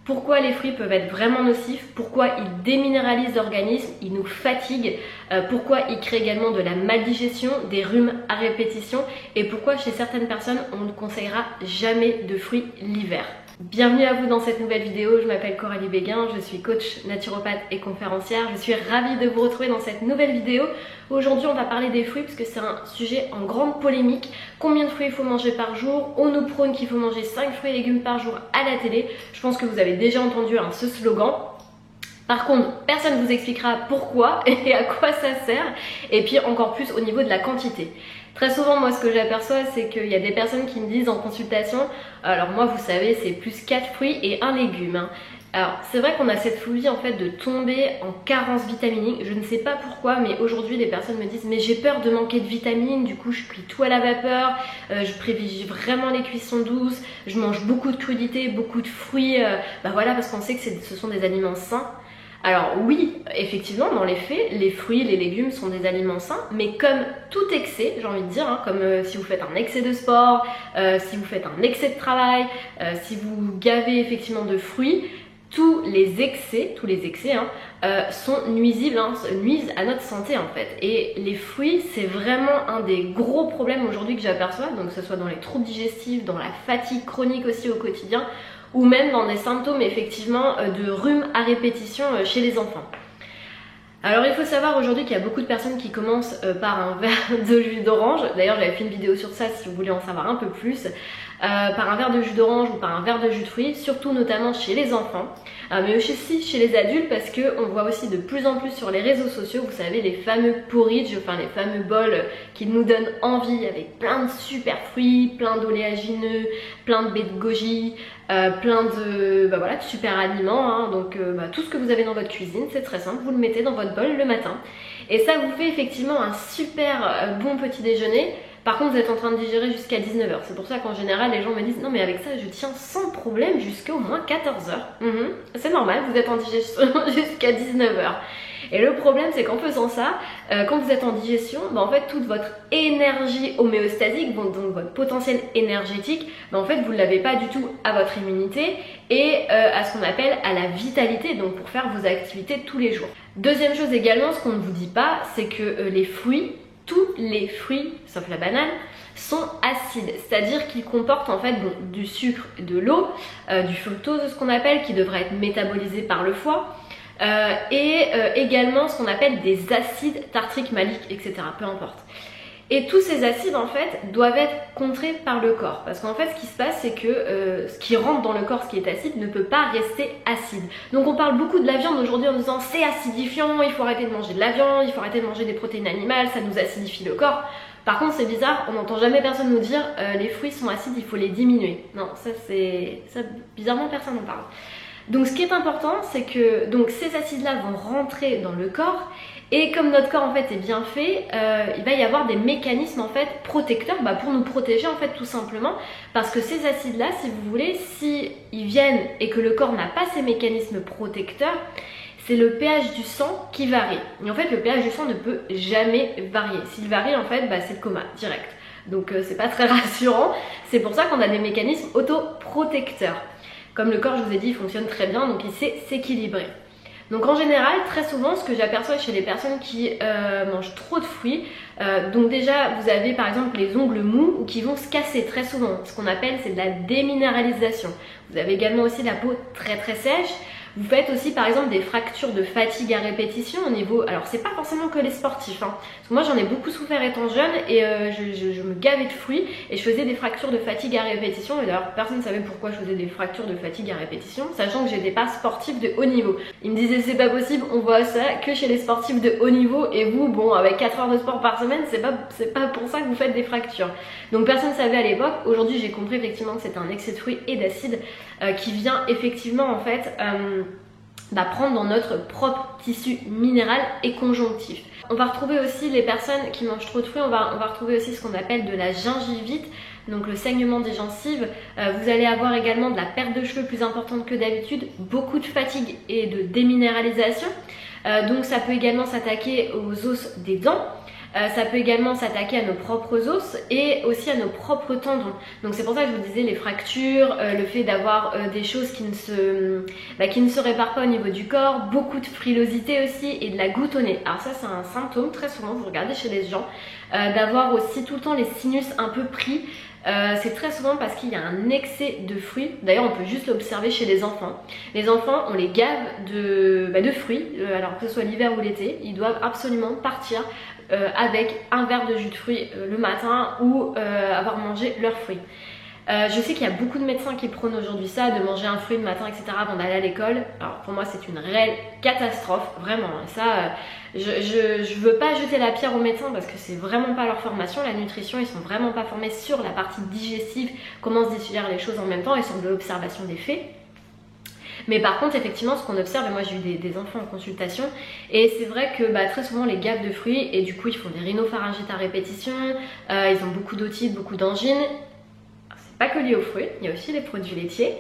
pourquoi les fruits peuvent être vraiment nocifs, pourquoi ils déminéralisent l'organisme, ils nous fatiguent, pourquoi ils créent également de la maldigestion, des rhumes à répétition et pourquoi chez certaines personnes on ne conseillera jamais de fruits l'hiver. Bienvenue à vous dans cette nouvelle vidéo, je m'appelle Coralie Béguin, je suis coach naturopathe et conférencière. Je suis ravie de vous retrouver dans cette nouvelle vidéo. Aujourd'hui on va parler des fruits parce que c'est un sujet en grande polémique. Combien de fruits il faut manger par jour? On nous prône qu'il faut manger 5 fruits et légumes par jour à la télé. Je pense que vous avez déjà entendu ce slogan. Par contre, personne ne vous expliquera pourquoi et à quoi ça sert, et puis encore plus au niveau de la quantité. Très souvent, moi, ce que j'aperçois, c'est qu'il y a des personnes qui me disent en consultation, alors moi, vous savez, c'est plus 4 fruits et 1 légume. Hein. Alors, c'est vrai qu'on a cette phobie en fait de tomber en carence vitaminique. Je ne sais pas pourquoi, mais aujourd'hui, les personnes me disent, mais j'ai peur de manquer de vitamines, du coup, je cuis tout à la vapeur, je privilégie vraiment les cuissons douces, je mange beaucoup de crudités, beaucoup de fruits, voilà, parce qu'on sait que ce sont des aliments sains. Alors oui, effectivement, dans les faits, les fruits, les légumes sont des aliments sains, mais comme tout excès, j'ai envie de dire, comme si vous faites un excès de sport, si vous faites un excès de travail, si vous gavez effectivement de fruits, tous les excès sont nuisibles, nuisent à notre santé en fait. Et les fruits, c'est vraiment un des gros problèmes aujourd'hui que j'aperçois, donc que ce soit dans les troubles digestifs, dans la fatigue chronique aussi au quotidien, ou même dans des symptômes effectivement de rhume à répétition chez les enfants. Alors il faut savoir aujourd'hui qu'il y a beaucoup de personnes qui commencent par un verre de jus d'orange. D'ailleurs j'avais fait une vidéo sur ça si vous voulez en savoir un peu plus. Par un verre de jus d'orange ou par un verre de jus de fruits, surtout notamment chez les enfants, mais aussi chez les adultes parce qu'on voit aussi de plus en plus sur les réseaux sociaux, vous savez, les fameux porridge, enfin les fameux bols qui nous donnent envie avec plein de super fruits, plein d'oléagineux, plein de baies de goji, plein de, de super aliments, donc tout ce que vous avez dans votre cuisine, c'est très simple, vous le mettez dans votre bol le matin et ça vous fait effectivement un super bon petit déjeuner. Par contre vous êtes en train de digérer jusqu'à 19h, c'est pour ça qu'en général les gens me disent non mais avec ça je tiens sans problème jusqu'à au moins 14h. C'est normal, vous êtes en digestion jusqu'à 19h. Et le problème c'est qu'en faisant ça, quand vous êtes en digestion, en fait toute votre énergie homéostasique, donc votre potentiel énergétique, en fait vous ne l'avez pas du tout à votre immunité et à ce qu'on appelle à la vitalité, donc pour faire vos activités tous les jours. Deuxième chose également, ce qu'on ne vous dit pas, c'est que les fruits, tous les fruits, sauf la banane, sont acides, c'est-à-dire qu'ils comportent en fait du sucre, de l'eau, du fructose ce qu'on appelle, qui devrait être métabolisé par le foie, et également ce qu'on appelle des acides tartriques, maliques, etc. Peu importe. Et tous ces acides en fait doivent être contrés par le corps parce qu'en fait ce qui se passe c'est que ce qui rentre dans le corps, ce qui est acide, ne peut pas rester acide. Donc on parle beaucoup de la viande aujourd'hui en disant c'est acidifiant, il faut arrêter de manger de la viande, il faut arrêter de manger des protéines animales, ça nous acidifie le corps. Par contre c'est bizarre, on n'entend jamais personne nous dire les fruits sont acides, il faut les diminuer. Non, ça bizarrement personne n'en parle. Donc ce qui est important c'est que ces acides là vont rentrer dans le corps. Et comme notre corps en fait est bien fait, il va y avoir des mécanismes en fait protecteurs pour nous protéger en fait tout simplement parce que ces acides là, si vous voulez, si ils viennent et que le corps n'a pas ces mécanismes protecteurs, c'est le pH du sang qui varie. Et en fait le pH du sang ne peut jamais varier. S'il varie en fait, c'est le coma direct. Donc c'est pas très rassurant. C'est pour ça qu'on a des mécanismes autoprotecteurs. Comme le corps, je vous ai dit, il fonctionne très bien, donc il sait s'équilibrer. Donc en général, très souvent, ce que j'aperçois chez les personnes qui mangent trop de fruits, donc déjà vous avez par exemple les ongles mous ou qui vont se casser très souvent, ce qu'on appelle c'est de la déminéralisation. Vous avez également aussi la peau très très sèche. Vous faites aussi par exemple des fractures de fatigue à répétition au niveau, alors c'est pas forcément que les sportifs, parce que moi j'en ai beaucoup souffert étant jeune et je me gavais de fruits et je faisais des fractures de fatigue à répétition et d'ailleurs personne ne savait pourquoi je faisais des fractures de fatigue à répétition, sachant que j'étais pas sportive de haut niveau. Ils me disaient c'est pas possible, on voit ça que chez les sportifs de haut niveau et vous, avec 4 heures de sport par semaine, c'est pas pour ça que vous faites des fractures. Donc personne ne savait à l'époque. Aujourd'hui j'ai compris effectivement que c'était un excès de fruits et d'acide qui vient effectivement en fait prendre dans notre propre tissu minéral et conjonctif. On va retrouver aussi les personnes qui mangent trop de fruits, on va retrouver aussi ce qu'on appelle de la gingivite, donc le saignement des gencives. Vous allez avoir également de la perte de cheveux plus importante que d'habitude, beaucoup de fatigue et de déminéralisation. Donc ça peut également s'attaquer aux os des dents. Ça peut également s'attaquer à nos propres os et aussi à nos propres tendons. Donc c'est pour ça que je vous disais les fractures, le fait d'avoir des choses qui ne se réparent pas au niveau du corps, beaucoup de frilosité aussi et de la goutte au nez. Alors ça c'est un symptôme très souvent, vous regardez chez les gens, d'avoir aussi tout le temps les sinus un peu pris. C'est très souvent parce qu'il y a un excès de fruits. D'ailleurs on peut juste l'observer chez les enfants. Les enfants, on les gave de fruits, alors que ce soit l'hiver ou l'été, ils doivent absolument partir avec un verre de jus de fruits le matin ou avoir mangé leurs fruits. Je sais qu'il y a beaucoup de médecins qui prônent aujourd'hui ça, de manger un fruit le matin, etc. avant d'aller à l'école. Alors pour moi c'est une réelle catastrophe, vraiment. Ça, je veux pas jeter la pierre aux médecins parce que c'est vraiment pas leur formation, la nutrition, ils sont vraiment pas formés sur la partie digestive, comment se digérer les choses en même temps et sur de l'observation des faits. Mais par contre effectivement ce qu'on observe, et moi j'ai eu des enfants en consultation et c'est vrai que très souvent les gaves de fruits et du coup ils font des rhinopharyngites à répétition, ils ont beaucoup d'otite, beaucoup d'angines. Pas que lié aux fruits, il y a aussi les produits laitiers.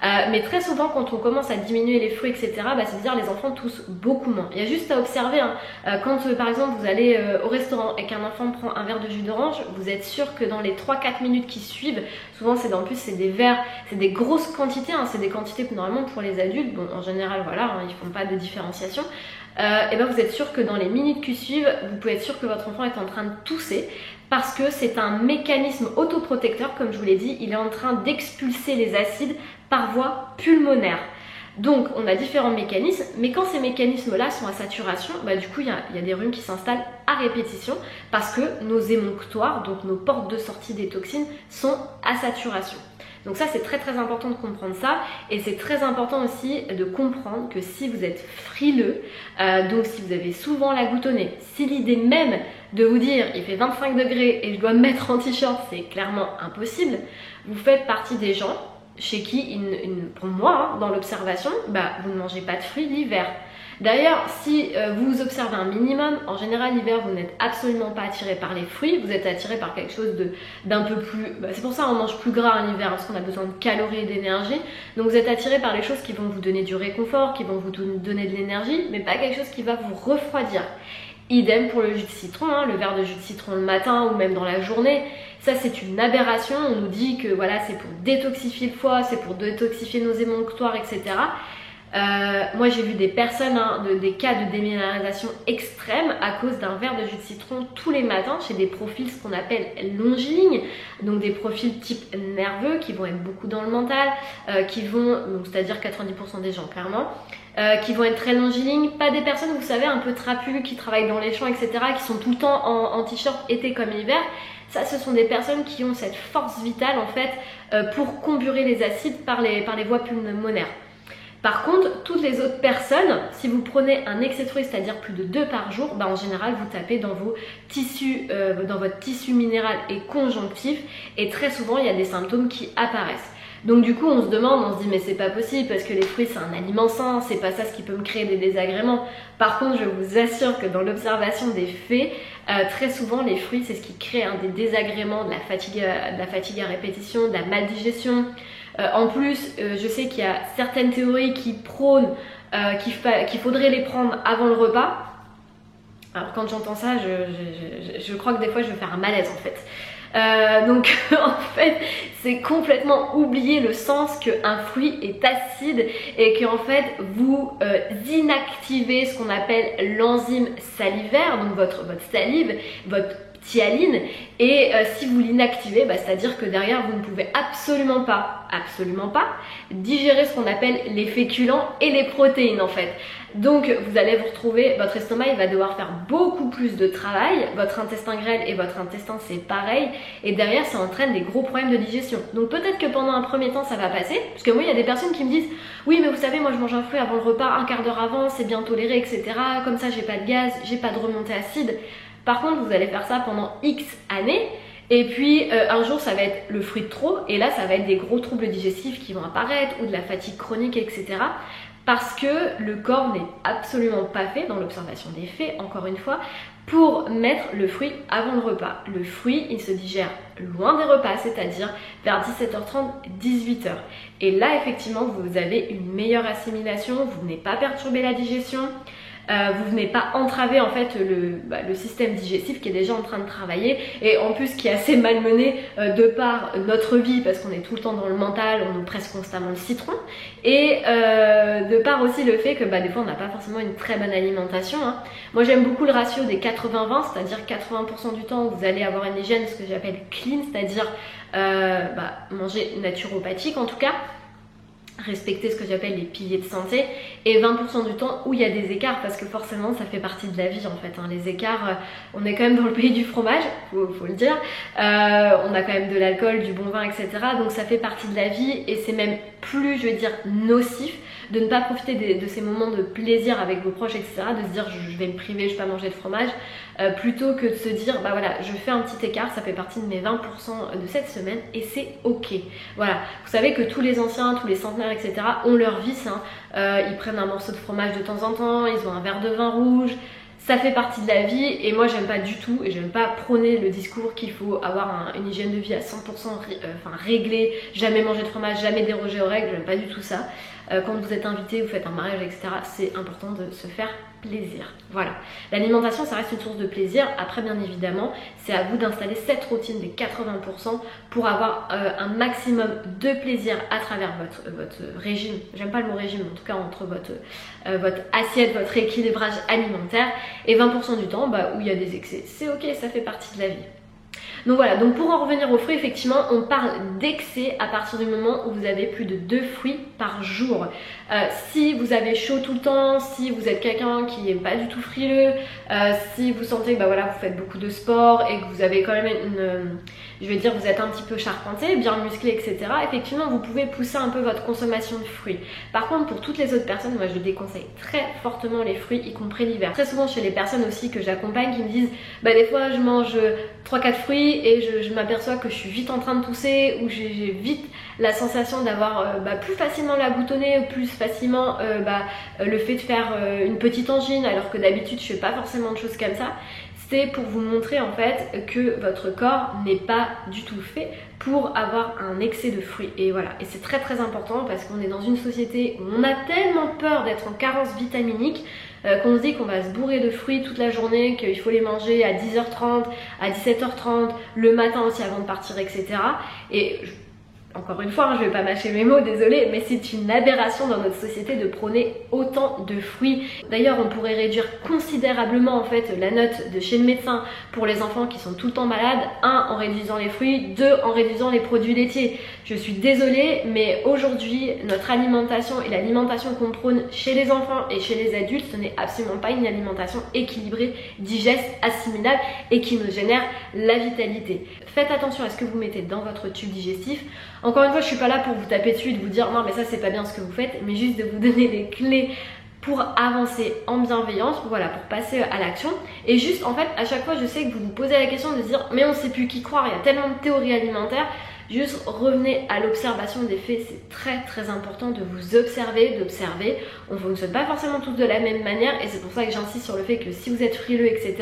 Mais très souvent quand on commence à diminuer les fruits etc, c'est-à-dire les enfants toussent beaucoup moins. Il y a juste à observer, quand par exemple vous allez au restaurant et qu'un enfant prend un verre de jus d'orange, vous êtes sûr que dans les 3-4 minutes qui suivent, souvent en plus c'est des verres, c'est des grosses quantités, c'est des quantités que normalement pour les adultes, bon en général voilà, ils font pas de différenciation. Et vous êtes sûr que dans les minutes qui suivent, vous pouvez être sûr que votre enfant est en train de tousser parce que c'est un mécanisme autoprotecteur, comme je vous l'ai dit, il est en train d'expulser les acides par voie pulmonaire. Donc on a différents mécanismes, mais quand ces mécanismes-là sont à saturation, du coup il y a des rhumes qui s'installent à répétition parce que nos émonctoires, donc nos portes de sortie des toxines, sont à saturation. Donc ça c'est très très important de comprendre ça et c'est très important aussi de comprendre que si vous êtes frileux, donc si vous avez souvent la goutte au nez, si l'idée même de vous dire il fait 25 degrés et je dois me mettre en t-shirt c'est clairement impossible, vous faites partie des gens chez qui, pour moi, dans l'observation, vous ne mangez pas de fruits l'hiver. D'ailleurs, si vous observez un minimum, en général l'hiver vous n'êtes absolument pas attiré par les fruits, vous êtes attiré par quelque chose d'un peu plus... c'est pour ça qu'on mange plus gras en hiver, parce qu'on a besoin de calories et d'énergie. Donc vous êtes attiré par les choses qui vont vous donner du réconfort, qui vont vous donner de l'énergie, mais pas quelque chose qui va vous refroidir. Idem pour le jus de citron, le verre de jus de citron le matin ou même dans la journée. Ça c'est une aberration, on nous dit que voilà c'est pour détoxifier le foie, c'est pour détoxifier nos émonctoires, etc. Moi j'ai vu des personnes, des cas de déminéralisation extrême à cause d'un verre de jus de citron tous les matins chez des profils ce qu'on appelle longilignes, donc des profils type nerveux qui vont être beaucoup dans le mental, c'est-à-dire 90% des gens clairement, qui vont être très longilignes, pas des personnes vous savez un peu trapues qui travaillent dans les champs etc, qui sont tout le temps en t-shirt été comme hiver. Ça ce sont des personnes qui ont cette force vitale en fait pour comburer les acides par les voies pulmonaires. Par contre, toutes les autres personnes, si vous prenez un excès de fruits, c'est-à-dire plus de 2 par jour, en général vous tapez dans vos tissus, dans votre tissu minéral et conjonctif et très souvent il y a des symptômes qui apparaissent. Donc du coup on se demande, on se dit mais c'est pas possible parce que les fruits c'est un aliment sain, c'est pas ça ce qui peut me créer des désagréments. Par contre je vous assure que dans l'observation des faits, très souvent les fruits c'est ce qui crée des désagréments, de la fatigue à répétition, de la maldigestion. En plus, je sais qu'il y a certaines théories qui prônent qu'il faudrait les prendre avant le repas. Alors quand j'entends ça, je crois que des fois je vais faire un malaise en fait. Donc en fait c'est complètement oublier le sens qu'un fruit est acide et qu'en fait vous inactivez ce qu'on appelle l'enzyme salivaire, donc votre salive, votre hyaline, et si vous l'inactivez, c'est à dire que derrière vous ne pouvez absolument pas digérer ce qu'on appelle les féculents et les protéines en fait. Donc vous allez vous retrouver, votre estomac il va devoir faire beaucoup plus de travail, votre intestin grêle et votre intestin c'est pareil, et derrière ça entraîne des gros problèmes de digestion. Donc peut-être que pendant un premier temps ça va passer, parce que moi il y a des personnes qui me disent oui mais vous savez moi je mange un fruit avant le repas, un quart d'heure avant, c'est bien toléré etc, comme ça j'ai pas de gaz, j'ai pas de remontée acide. Par contre vous allez faire ça pendant X années et puis un jour ça va être le fruit de trop et là ça va être des gros troubles digestifs qui vont apparaître ou de la fatigue chronique etc. Parce que le corps n'est absolument pas fait, dans l'observation des faits encore une fois, pour mettre le fruit avant le repas. Le fruit il se digère loin des repas, c'est-à-dire vers 17h30, 18h. Et là effectivement vous avez une meilleure assimilation, vous n'avez pas perturbé la digestion. vous venez pas entraver en fait le système digestif qui est déjà en train de travailler, et en plus qui est assez malmené de par notre vie, parce qu'on est tout le temps dans le mental, on nous presse constamment le citron, et de par aussi le fait que des fois on n'a pas forcément une très bonne alimentation, hein. Moi j'aime beaucoup le ratio des 80-20, c'est-à-dire 80% du temps vous allez avoir une hygiène, ce que j'appelle clean, c'est-à-dire manger naturopathique en tout cas, respecter ce que j'appelle les piliers de santé, et 20% du temps où il y a des écarts, parce que forcément ça fait partie de la vie en fait, hein. Les écarts, on est quand même dans le pays du fromage, faut le dire, on a quand même de l'alcool, du bon vin, etc. Donc ça fait partie de la vie, et c'est même plus, je veux dire, nocif de ne pas profiter de ces moments de plaisir avec vos proches, etc. De se dire je vais me priver, je vais pas manger de fromage, plutôt que de se dire voilà, je fais un petit écart, ça fait partie de mes 20% de cette semaine et c'est ok. Voilà, vous savez que tous les anciens, tous les centenaires, etc. ont leur vice, hein. Ils prennent un morceau de fromage de temps en temps, ils ont un verre de vin rouge. Ça fait partie de la vie, et moi j'aime pas du tout, et j'aime pas prôner le discours qu'il faut avoir une hygiène de vie à 100% réglée, jamais manger de fromage, jamais déroger aux règles, j'aime pas du tout ça. Quand vous êtes invité, vous faites un mariage, etc., c'est important de se faire plaisir. Voilà, l'alimentation ça reste une source de plaisir. Après bien évidemment c'est à vous d'installer cette routine des 80% pour avoir un maximum de plaisir à travers votre régime. J'aime pas le mot régime, en tout cas entre votre assiette, votre équilibrage alimentaire, et 20% du temps où il y a des excès. C'est ok, ça fait partie de la vie. Donc voilà, donc pour en revenir aux fruits, effectivement on parle d'excès à partir du moment où vous avez plus de 2 fruits par jour. Si vous avez chaud tout le temps, si vous êtes quelqu'un qui n'est pas du tout frileux, si vous sentez que vous faites beaucoup de sport et que vous avez quand même vous êtes un petit peu charpenté, bien musclé, etc. Effectivement vous pouvez pousser un peu votre consommation de fruits. Par contre pour toutes les autres personnes, moi je déconseille très fortement les fruits, y compris l'hiver. Très souvent chez les personnes aussi que j'accompagne qui me disent des fois je mange 3-4 fruits et je m'aperçois que je suis vite en train de tousser, ou j'ai vite la sensation d'avoir plus facilement la boutonnée, ou plus facilement le fait de faire une petite angine, alors que d'habitude je fais pas forcément de choses comme ça. C'est pour vous montrer en fait que votre corps n'est pas du tout fait pour avoir un excès de fruits. Et voilà, et c'est très très important, parce qu'on est dans une société où on a tellement peur d'être en carence vitaminique qu'on se dit qu'on va se bourrer de fruits toute la journée, qu'il faut les manger à 10h30, à 17h30, le matin aussi avant de partir, etc. Et encore une fois, je vais pas mâcher mes mots, désolée, mais c'est une aberration dans notre société de prôner autant de fruits. D'ailleurs, on pourrait réduire considérablement en fait la note de chez le médecin pour les enfants qui sont tout le temps malades. 1, en réduisant les fruits, 2, en réduisant les produits laitiers. Je suis désolée, mais aujourd'hui, notre alimentation et l'alimentation qu'on prône chez les enfants et chez les adultes, ce n'est absolument pas une alimentation équilibrée, digeste, assimilable et qui nous génère la vitalité. Faites attention à ce que vous mettez dans votre tube digestif. Encore une fois, je suis pas là pour vous taper dessus et de vous dire non mais ça c'est pas bien ce que vous faites, mais juste de vous donner des clés pour avancer en bienveillance, pour passer à l'action. Et juste en fait à chaque fois je sais que vous vous posez la question de dire mais on sait plus qui croire, il y a tellement de théories alimentaires. Juste revenez à l'observation des faits, c'est très très important de vous observer, d'observer. On ne fonctionne pas forcément tous de la même manière, et c'est pour ça que j'insiste sur le fait que si vous êtes frileux, etc.,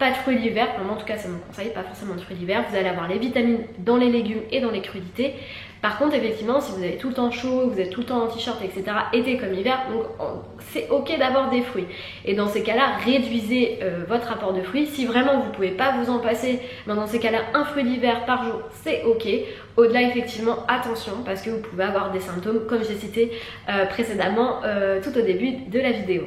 pas de fruits l'hiver, en tout cas c'est mon conseil, pas forcément de fruits l'hiver. Vous allez avoir les vitamines dans les légumes et dans les crudités. Par contre effectivement si vous avez tout le temps chaud, vous êtes tout le temps en t-shirt, etc., été comme hiver, donc c'est ok d'avoir des fruits. Et dans ces cas-là, réduisez votre apport de fruits. Si vraiment vous ne pouvez pas vous en passer, dans ces cas-là, un fruit d'hiver par jour, c'est ok. Au-delà effectivement, attention, parce que vous pouvez avoir des symptômes comme j'ai cité précédemment tout au début de la vidéo.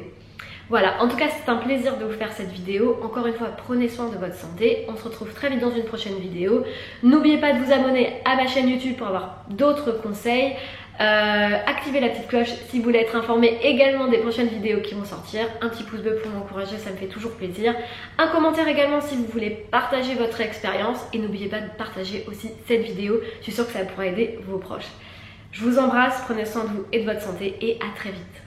Voilà, en tout cas c'est un plaisir de vous faire cette vidéo. Encore une fois, prenez soin de votre santé. On se retrouve très vite dans une prochaine vidéo. N'oubliez pas de vous abonner à ma chaîne YouTube pour avoir d'autres conseils. Activez la petite cloche si vous voulez être informé également des prochaines vidéos qui vont sortir. Un petit pouce bleu pour m'encourager, ça me fait toujours plaisir. Un commentaire également si vous voulez partager votre expérience. Et n'oubliez pas de partager aussi cette vidéo. Je suis sûre que ça pourra aider vos proches. Je vous embrasse, prenez soin de vous et de votre santé et à très vite.